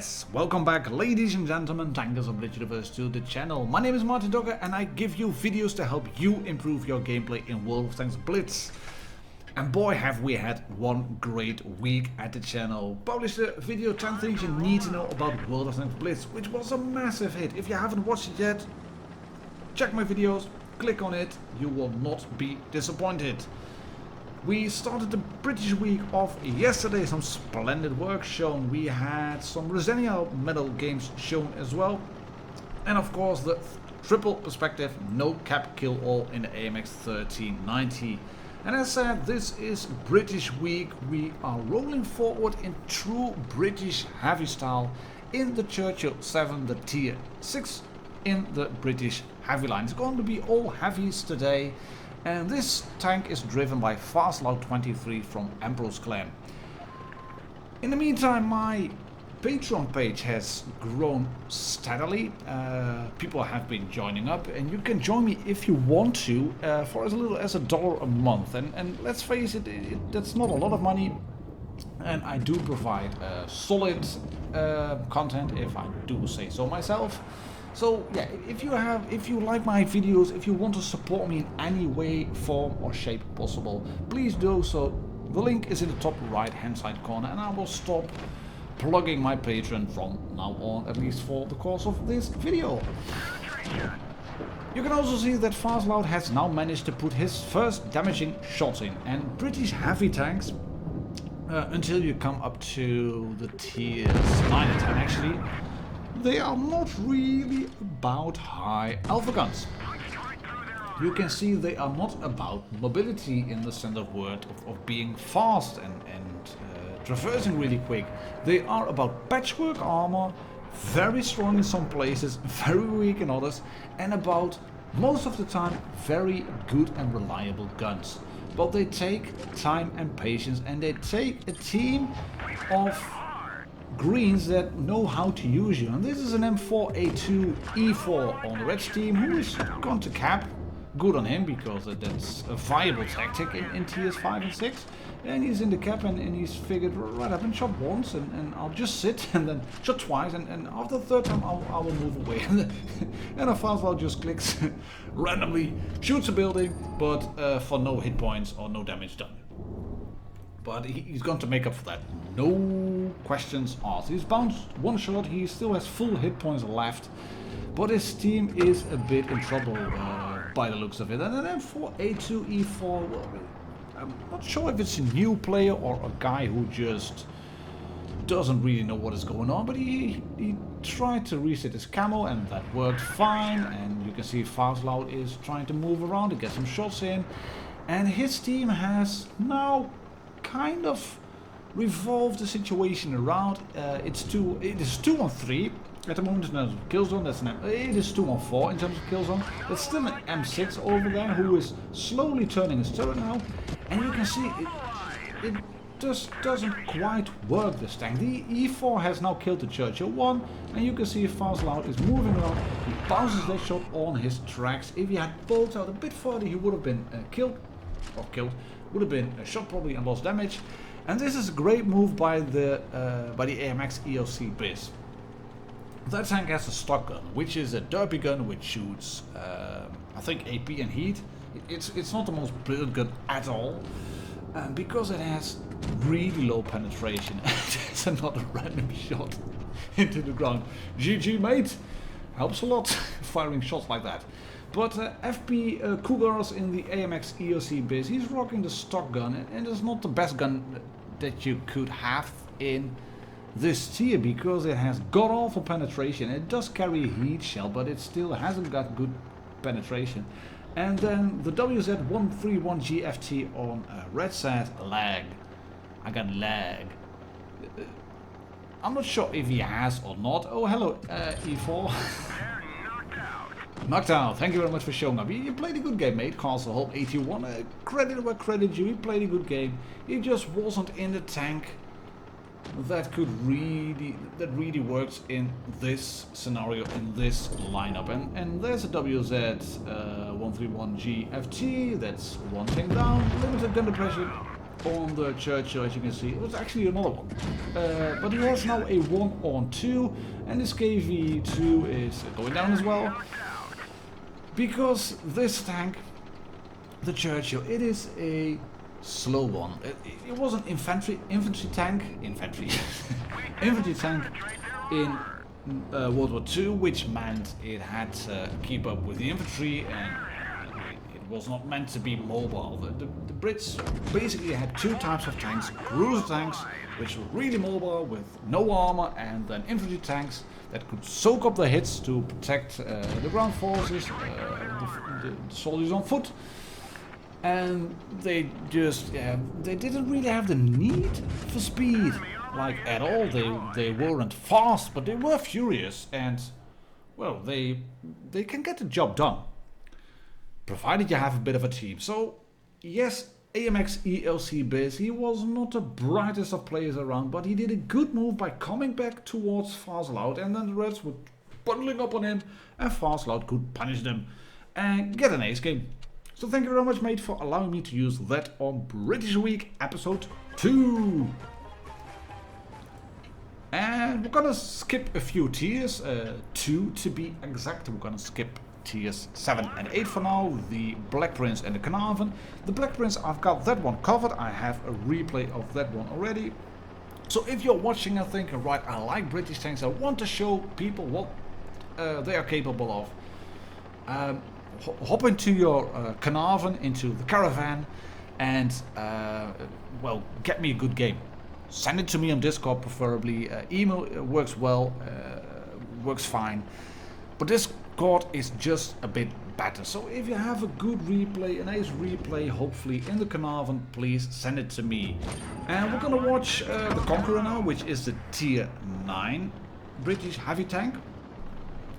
Yes, welcome back ladies and gentlemen, tankers of Blitz Universe to the channel. My name is martindogger and I give you videos to help you improve your gameplay in World of Tanks Blitz. And boy have we had one great week at the channel. Published a video 10 things you need to know about World of Tanks Blitz, which was a massive hit. If you haven't watched it yet, check my videos, click on it, you will not be disappointed. We started the British week off yesterday, some splendid work shown. We had some Resenia medal games shown as well. And of course the triple perspective, no cap kill all in the AMX 1390. And as said, this is British week. We are rolling forward in true British heavy style in the Churchill VII, the tier 6 in the British heavy line. It's going to be all heavies today. And this tank is driven by FastLoud23 from Emperor's Clan. In the meantime, my Patreon page has grown steadily. People have been joining up, and you can join me if you want to for as little as $1 a month. And let's face it, that's not a lot of money. And I do provide solid content, if I do say so myself. So yeah, if you like my videos, if you want to support me in any way, form or shape possible, please do so. The link is in the top right hand side corner, and I will stop plugging my Patreon from now on, at least for the course of this video. You can also see that FastLoud has now managed to put his first damaging shots in, and British heavy tanks, until you come up to the tiers 9 and 10 actually, they are not really about high alpha guns. You can see they are not about mobility in the sense of word of being fast and traversing really quick. They are about patchwork armor, very strong in some places, very weak in others, and about most of the time very good and reliable guns. But they take time and patience, and they take a team of greens that know how to use you. And this is an M4A2 E4 on the red team who is gone to cap. Good on him, because that's a viable tactic in tiers 5 and 6. And he's in the cap, and he's figured, right, I've been shot once and I'll just sit, and then shot twice, and after the third time I will move away. And a FastLoud just clicks randomly, shoots a building, but for no hit points or no damage done. But he's going to make up for that, no questions asked. He's bounced one shot, he still has full hit points left, but his team is a bit in trouble by the looks of it. And then for A2 E4, well, I'm not sure if it's a new player or a guy who just doesn't really know what is going on, but he tried to reset his camo and that worked fine. And you can see FastLoud is trying to move around to get some shots in, and his team has now kind of revolved the situation around. It is 2 on 3 at the moment in terms of kill zone. It is 2 on 4 in terms of kill zone. There's still an M6 over there who is slowly turning his turret now, and you can see it just doesn't quite work, this tank. The E4 has now killed the Churchill 1, and you can see FastLoud is moving around. He bounces that shot on his tracks. If he had pulled out a bit further, he would have been killed, would have been shot probably and lost damage. And this is a great move by the AMX EOC Blitz. That tank has a stock gun, which is a derpy gun which shoots I think AP and heat. It's not the most brilliant gun at all, because it has really low penetration. It's another random shot into the ground. GG mate, helps a lot firing shots like that. But FP Cougars in the AMX EOC Blitz, he's rocking the stock gun, and it's not the best gun that you could have in this tier, because it has god awful penetration. It does carry a heat shell, but it still hasn't got good penetration. And then the WZ131G FT on red said lag. I got lag. I'm not sure if he has or not. Oh, hello E4. Knocked out, thank you very much for showing up. You played a good game, mate. Castle Hope 81. Credit where credit due. He played a good game. He just wasn't in the tank that really works in this scenario, in this lineup. And there's a WZ131G FT. That's one thing down. Limited gun depression. on the Churchill, as you can see. It was actually another one. But he has now a 1 on 2, and his KV2 is going down as well. Because this tank, the Churchill, it is a slow one. It was an infantry tank in World War II, which meant it had to keep up with the infantry, and it was not meant to be mobile. The Brits basically had two types of tanks: cruiser tanks, which were really mobile with no armor, and then infantry tanks that could soak up the hits to protect the ground forces, the soldiers on foot. And they just, they didn't really have the need for speed, like at all. They weren't fast, but they were furious, and well, they can get the job done, provided you have a bit of a team. So yes, AMX ELC Biz, he was not the brightest of players around, but he did a good move by coming back towards Farsloud, and then the Reds were bundling up on him, and Farsloud could punish them and get an ace game. So thank you very much, mate, for allowing me to use that on British Week episode 2. And we're gonna skip a few tiers, 2 to be exact. We're gonna skip tiers 7 and 8 for now, the Black Prince and the Carnarvon. The Black Prince, I've got that one covered. I have a replay of that one already. So if you're watching and thinking, right, I like British tanks, I want to show people what they are capable of, hop into your Carnarvon, into the Caravan, and well, get me a good game. Send it to me on Discord, preferably. Email works well, works fine, but Discord is just a bit better. So if you have a good replay, a nice replay, hopefully in the Carnarvon, please send it to me. And we're gonna watch the Conqueror now, which is the tier 9 British heavy tank.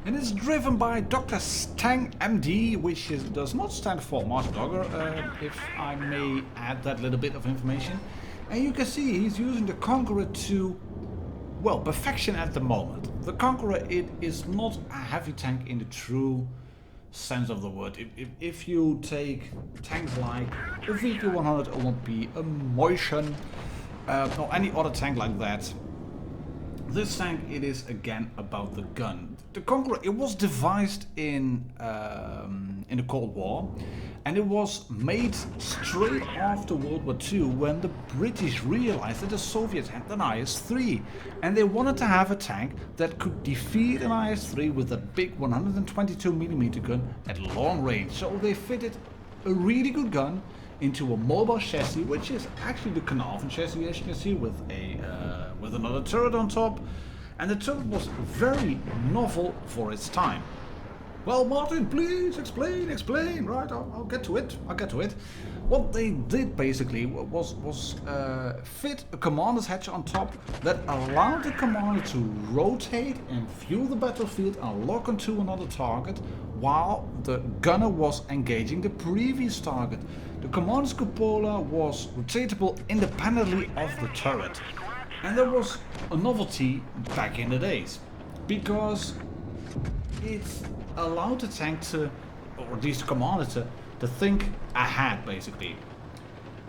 And it's driven by Dr. Stang MD, which does not stand for martindogger, if I may add that little bit of information. And you can see he's using the Conqueror to, well, perfection at the moment. The Conqueror, it is not a heavy tank in the true sense of the word. If you take tanks like a VK100 OMP, a Motion, or any other tank like that, this tank, it is again about the gun. The Conqueror, it was devised in the Cold War, and it was made straight after World War II, when the British realized that the Soviets had an IS-3, and they wanted to have a tank that could defeat an IS-3 with a big 122mm gun at long range. So they fitted a really good gun into a mobile chassis, which is actually the Carnarvon chassis, as you can see, with another turret on top, and the turret was very novel for its time. Well, Martin, please explain, right? I'll get to it. What they did basically was fit a commander's hatch on top that allowed the commander to rotate and view the battlefield and lock onto another target while the gunner was engaging the previous target. The commander's cupola was rotatable independently of the turret. And that was a novelty back in the days, because it allowed the tank to, or at least the commander to think ahead, basically.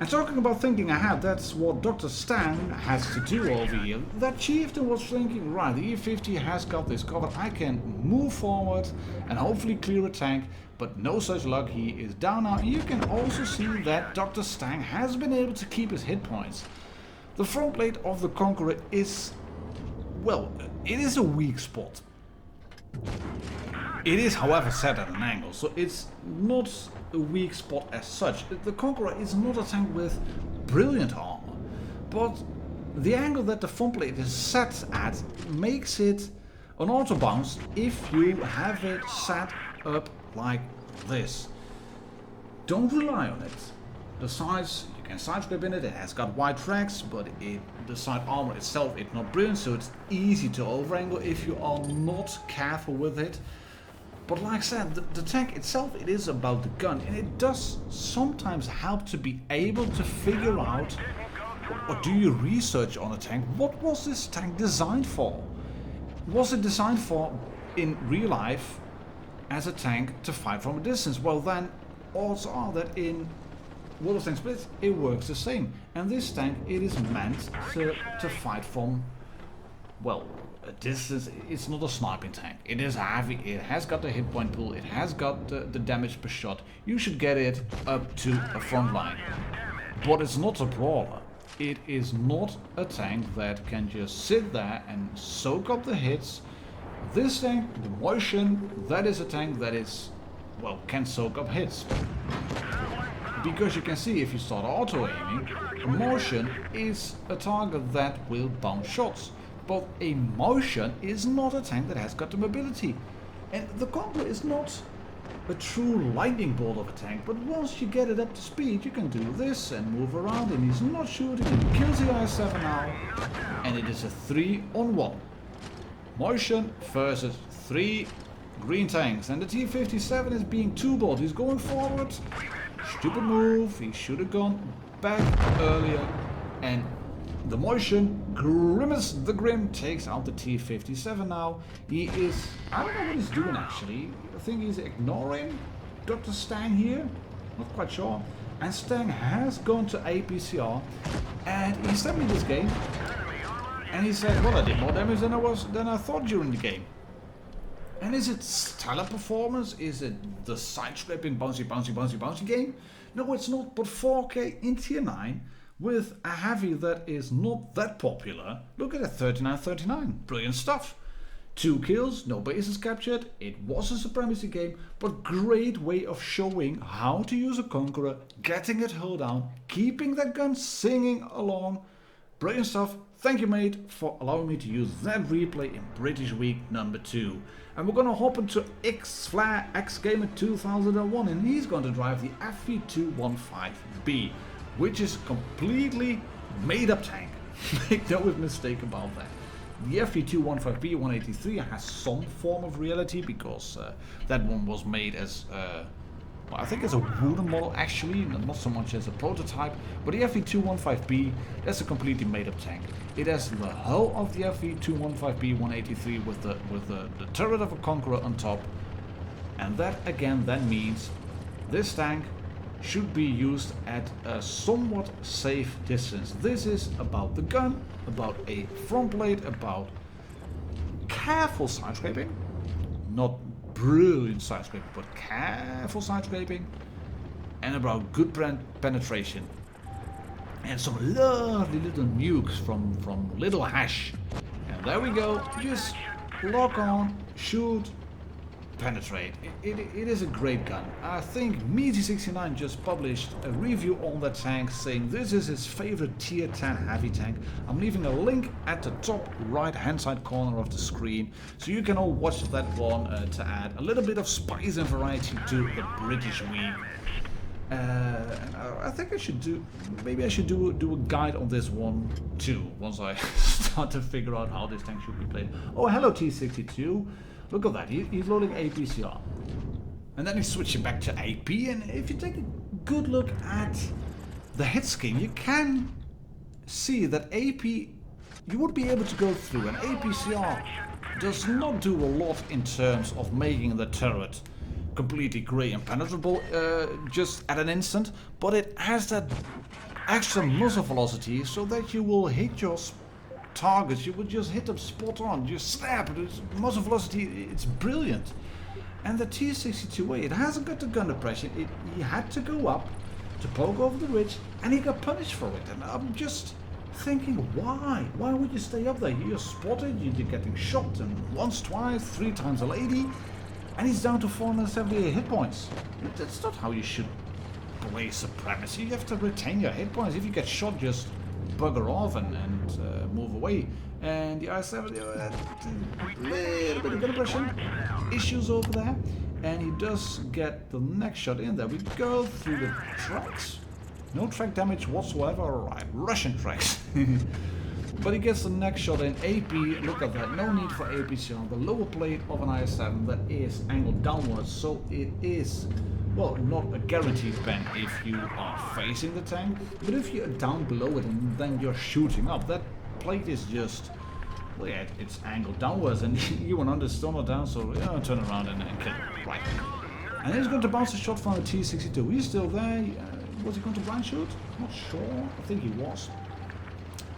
And talking about thinking ahead, that's what Dr. Stan has to do over here. That chieftain was thinking, right, the E50 has got this covered, I can move forward and hopefully clear a tank, but no such luck, he is down now. And you can also see that Dr. Stang has been able to keep his hit points. The front plate of the Conqueror is, well, it is a weak spot. It is, however, set at an angle, so it's not a weak spot as such. The Conqueror is not a tank with brilliant armor, but the angle that the front plate is set at makes it an auto bounce if you have it set up like this. Don't rely on it. The sides, you can side grip in it, it has got wide tracks, but the side armor itself is not brilliant, so it's easy to overangle if you are not careful with it. But like I said, the tank itself, it is about the gun, and it does sometimes help to be able to figure out, or do you research on a tank, what was this tank designed for? Was it designed for, in real life, as a tank to fight from a distance? Well then, odds are that in World of Tanks Blitz, it works the same. And this tank, it is meant to fight from, well, a distance. It's not a sniping tank. It is heavy, it has got the hit point pool, it has got the damage per shot. You should get it up to a front line. But it's not a brawler. It is not a tank that can just sit there and soak up the hits. This tank, the motion, that is a tank that is, well, can soak up hits. Because you can see if you start auto-aiming, a motion is a target that will bounce shots. But a motion is not a tank that has got the mobility. And the Conqueror is not a true lightning bolt of a tank, but once you get it up to speed, you can do this and move around, and he's not shooting, he kills the I-7 now, and it is a 3-on-1. Motion versus 3 green tanks, and the T-57 is being two-balled. He's going forward. Stupid move, he should have gone back earlier, and the motion, Grimace the Grim, takes out the T-57 now. He is, I don't know what he's doing actually. I think he's ignoring Dr. Stang here. Not quite sure. And Stang has gone to APCR, and he sent me this game. And he said, well, I did more damage than I thought during the game. And is it stellar performance? Is it the side-scraping bouncy game? No, it's not, but 4K in tier 9 with a heavy that is not that popular. Look at it, 39-39. Brilliant stuff. 2 kills, no bases captured. It was a supremacy game, but great way of showing how to use a Conqueror, getting it hull down, keeping that gun singing along. Brilliant stuff. Thank you, mate, for allowing me to use that replay in British Week number 2. And we're gonna hop into X-Flair X-Gamer 2001, and he's going to drive the FV215B, which is a completely made up tank. Make no mistake about that. The FV215B 183 has some form of reality, because that one was made as well, I think it's a wooden model actually, not so much as a prototype. But the FV215B, that's a completely made up tank. It has the hull of the FV215B 183 with the turret of a Conqueror on top. And that again, that means this tank should be used at a somewhat safe distance. This is about the gun, about a front plate, about careful side scraping, not brilliant side scraping, but careful side scraping, and about good penetration. And some lovely little nukes from Little Hash. And there we go, just lock on, shoot, penetrate. It is a great gun. I think Meaty69 just published a review on that tank saying this is his favorite tier 10 heavy tank. I'm leaving a link at the top right hand side corner of the screen, so you can all watch that one to add a little bit of spice and variety to the British Week. I think I should do a guide on this one too, once I start to figure out how this tank should be played. Oh, hello T62. Look at that, he's loading APCR. And then he's switching back to AP, and if you take a good look at the hit scheme, you can see that AP, you would be able to go through, and APCR does not do a lot in terms of making the turret completely grey and impenetrable just at an instant, but it has that extra muzzle velocity so that you will hit your targets, you will just hit them spot on, just snap. Muzzle velocity, it's brilliant. And the T62A, it hasn't got the gun depression. He had to go up to poke over the ridge, and he got punished for it. And I'm just thinking, why? Why would you stay up there? You're spotted, you're getting shot, and once, twice, 3 times a lady, and he's down to 478 hit points. That's not how you should play supremacy. You have to retain your hit points. If you get shot, just bugger off and move away. And the I-7, a little bit of gun depression issues over there, and he does get the next shot in. There we go, through the tracks. No track damage whatsoever. Alright, Russian tracks. But he gets the next shot in. AP, look at that, no need for APC on the lower plate of an I-7 that is angled downwards, so it is, well, not a guaranteed pen if you are facing the tank, but if you're down below it and then you're shooting up, that plate is just, well, yeah, it's angled downwards, and you want to understand it down, so yeah, turn around and kill it. Right. And he's going to bounce a shot from the T62. He's still there. Was he going to blind shoot? Not sure. I think he was.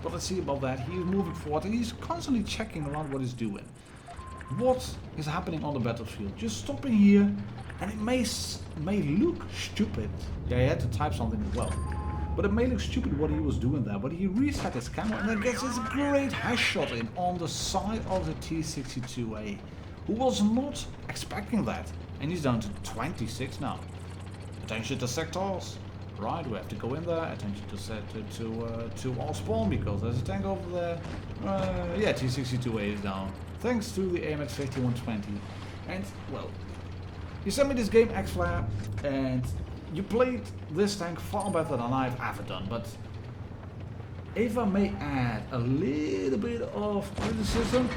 But let's see about that. He is moving forward and he's constantly checking around what he's doing. What is happening on the battlefield? Just stopping here, and it may look stupid. Yeah, he had to type something as well. But it may look stupid what he was doing there, but he reset his camera and then gets this great headshot in on the side of the T-62A, who was not expecting that. And he's down to 26 now. Attention to sectors. Right, we have to go in there. Attention to all spawn because there's a tank over there. Yeah, T-62A is down. Thanks to the AMX 5120. And, well, you sent me this game, X-Flare, and you played this tank far better than I've ever done. But if I may add a little bit of criticism,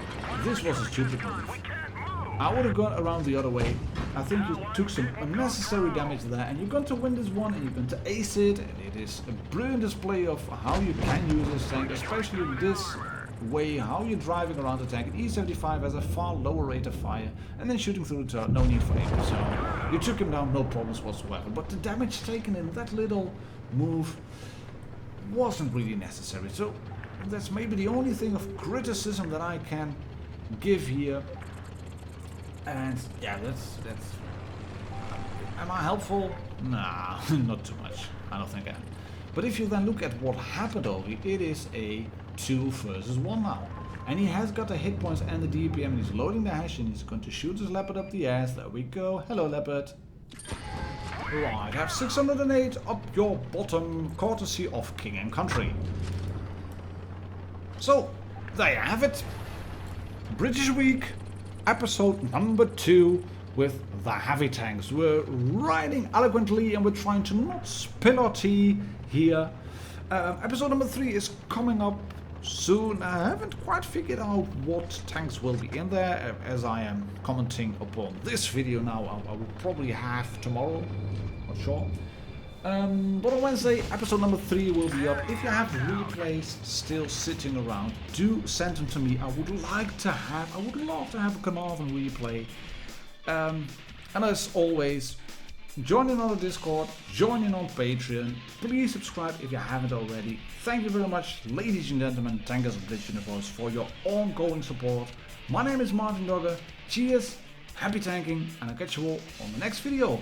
this was a stupid move. I would have gone around the other way. I think you took some unnecessary damage there, and you're going to win this one, and you're going to ace it, and it is a brilliant display of how you can use this tank, especially this way, how you're driving around the tank. E75 has a far lower rate of fire, and then shooting through the turret, no need for aim. So you took him down, no problems whatsoever. But the damage taken in that little move wasn't really necessary. So that's maybe the only thing of criticism that I can give here. And yeah, that's. Am I helpful? Nah, not too much. I don't think I am. But if you then look at what happened over here, it is a 2 versus 1 now. And he has got the hit points and the DPM, and he's loading the hash, and he's going to shoot his leopard up the ass. There we go. Hello, leopard. Right, have 608 up your bottom, courtesy of King and Country. So, there you have it. British Week, episode number 2 with the heavy tanks. We're riding eloquently and we're trying to not spill our tea here. Episode number 3 is coming up soon. I haven't quite figured out what tanks will be in there. As I am commenting upon this video now, I will probably have tomorrow, not sure. But on Wednesday, episode number 3 will be up. If you have replays still sitting around, do send them to me. I would love to have a Carnarvon replay. And as always, join in on the Discord, join in on Patreon. Please subscribe if you haven't already. Thank you very much, ladies and gentlemen, tankers of Blitz Universe, for your ongoing support. My name is Martindogger. Cheers, happy tanking, and I'll catch you all on the next video.